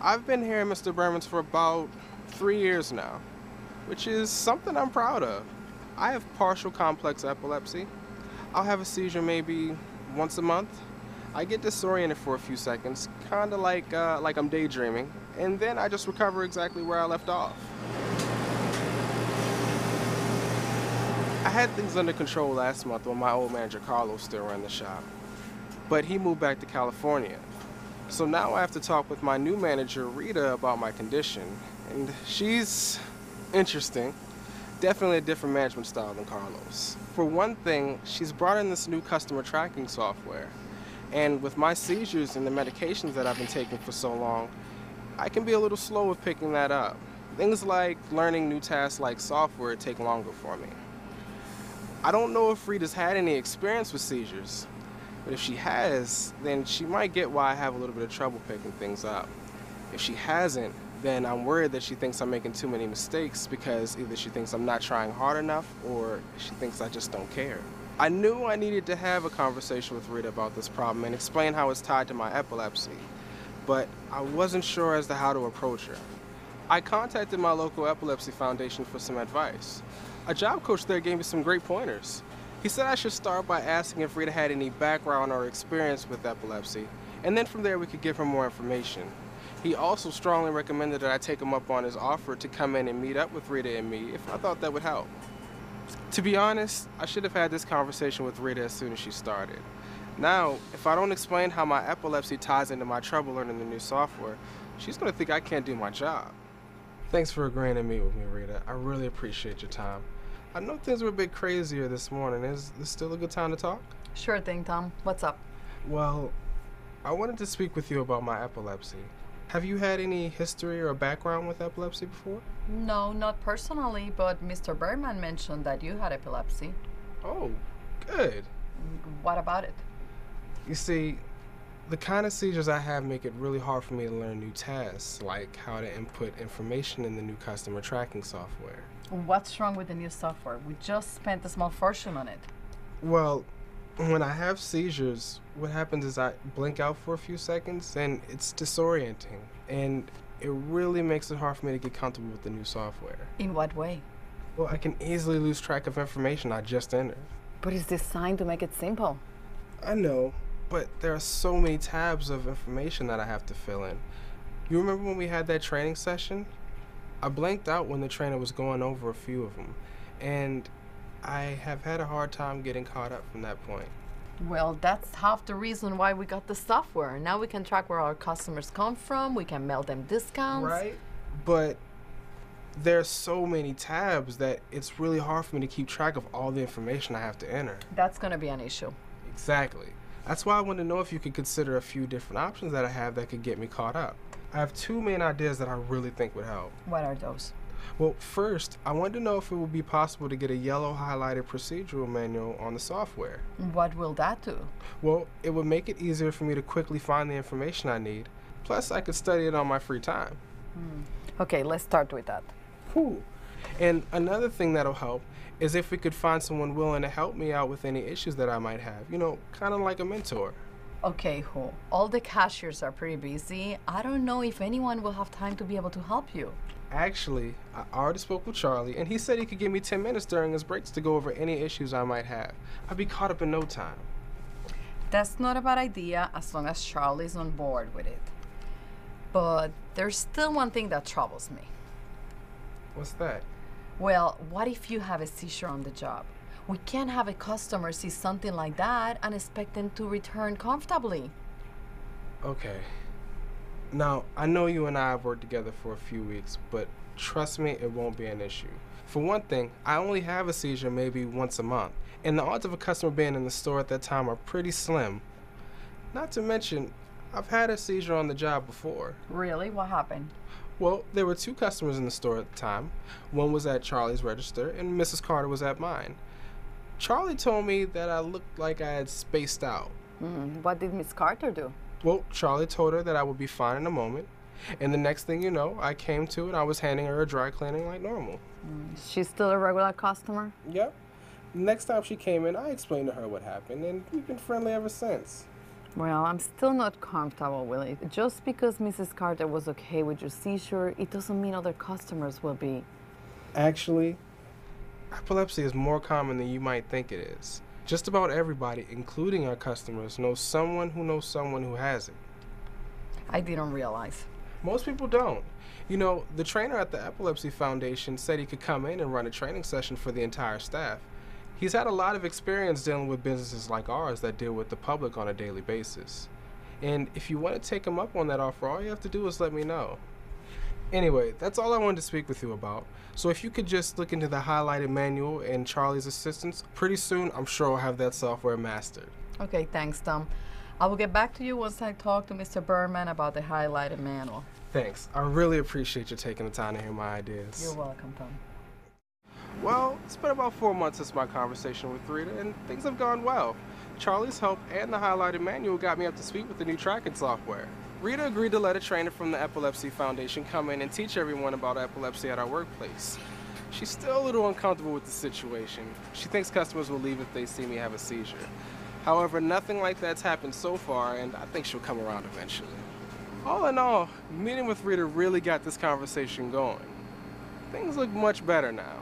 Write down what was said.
I've been here in Mr. Berman's for about 3 years now, which is something I'm proud of. I have partial complex epilepsy. I'll have a seizure maybe once a month. I get disoriented for a few seconds, kind of like I'm daydreaming, and then I just recover exactly where I left off. I had things under control last month when my old manager Carlos still ran the shop, but he moved back to California. So now I have to talk with my new manager, Rita, about my condition. And she's interesting. Definitely a different management style than Carlos. For one thing, she's brought in this new customer tracking software. And with my seizures and the medications that I've been taking for so long, I can be a little slow with picking that up. Things like learning new tasks like software take longer for me. I don't know if Rita's had any experience with seizures. But if she has, then she might get why I have a little bit of trouble picking things up. If she hasn't, then I'm worried that she thinks I'm making too many mistakes because either she thinks I'm not trying hard enough or she thinks I just don't care. I knew I needed to have a conversation with Rita about this problem and explain how it's tied to my epilepsy, but I wasn't sure as to how to approach her. I contacted my local epilepsy foundation for some advice. A job coach there gave me some great pointers. He said I should start by asking if Rita had any background or experience with epilepsy, and then from there we could give her more information. He also strongly recommended that I take him up on his offer to come in and meet up with Rita and me if I thought that would help. To be honest, I should have had this conversation with Rita as soon as she started. Now, if I don't explain how my epilepsy ties into my trouble learning the new software, she's going to think I can't do my job. Thanks for agreeing to meet with me, Rita. I really appreciate your time. I know things were a bit crazier this morning. Is this still a good time to talk? Sure thing, Tom. What's up? Well, I wanted to speak with you about my epilepsy. Have you had any history or background with epilepsy before? No, not personally, but Mr. Berman mentioned that you had epilepsy. Oh, good. What about it? You see, the kind of seizures I have make it really hard for me to learn new tasks, like how to input information in the new customer tracking software. What's wrong with the new software? We just spent a small fortune on it. Well, when I have seizures, what happens is I blink out for a few seconds and it's disorienting. And it really makes it hard for me to get comfortable with the new software. In what way? Well, I can easily lose track of information I just entered. But it's designed to make it simple. I know, but there are so many tabs of information that I have to fill in. You remember when we had that training session? I blanked out when the trainer was going over a few of them, and I have had a hard time getting caught up from that point. Well, that's half the reason why we got the software. Now we can track where our customers come from, we can mail them discounts. Right, but there's so many tabs that it's really hard for me to keep track of all the information I have to enter. That's going to be an issue. Exactly. That's why I want to know if you could consider a few different options that I have that could get me caught up. I have two main ideas that I really think would help. What are those? Well, first, I wanted to know if it would be possible to get a yellow highlighted procedural manual on the software. What will that do? Well, it would make it easier for me to quickly find the information I need. Plus, I could study it on my free time. Okay, let's start with that. Cool. And another thing that'll help is if we could find someone willing to help me out with any issues that I might have. You know, kind of like a mentor. Okay, Who? All the cashiers are pretty busy. I don't know if anyone will have time to be able to help you. Actually, I already spoke with Charlie, and he said he could give me 10 minutes during his breaks to go over any issues I might have. I'd be caught up in no time. That's not a bad idea as long as Charlie's on board with it. But there's still one thing that troubles me. What's that? Well, what if you have a seizure on the job? We can't have a customer see something like that and expect them to return comfortably. Okay. Now, I know you and I have worked together for a few weeks, but trust me, it won't be an issue. For one thing, I only have a seizure maybe once a month, and the odds of a customer being in the store at that time are pretty slim. Not to mention, I've had a seizure on the job before. Really? What happened? Well, there were two customers in the store at the time. One was at Charlie's register, and Mrs. Carter was at mine. Charlie told me that I looked like I had spaced out. What did Miss Carter do? Well, Charlie told her that I would be fine in a moment, and the next thing you know, I came to and I was handing her a dry cleaning like normal. She's still a regular customer? Yep. Next time she came in, I explained to her what happened, and we've been friendly ever since. Well, I'm still not comfortable with it. Just because Mrs. Carter was okay with your seizure, it doesn't mean other customers will be. Actually, epilepsy is more common than you might think it is. Just about everybody, including our customers, knows someone who has it. I didn't realize. Most people don't. You know, the trainer at the Epilepsy Foundation said he could come in and run a training session for the entire staff. He's had a lot of experience dealing with businesses like ours that deal with the public on a daily basis. And if you want to take him up on that offer, all you have to do is let me know. Anyway, that's all I wanted to speak with you about. So if you could just look into the highlighted manual and Charlie's assistance, pretty soon I'm sure I'll have that software mastered. Okay, thanks, Tom. I will get back to you once I talk to Mr. Berman about the highlighted manual. Thanks. I really appreciate you taking the time to hear my ideas. You're welcome, Tom. Well, it's been about 4 months since my conversation with Rita, and things have gone well. Charlie's help and the highlighted manual got me up to speed with the new tracking software. Rita agreed to let a trainer from the Epilepsy Foundation come in and teach everyone about epilepsy at our workplace. She's still a little uncomfortable with the situation. She thinks customers will leave if they see me have a seizure. However, nothing like that's happened so far, and I think she'll come around eventually. All in all, meeting with Rita really got this conversation going. Things look much better now.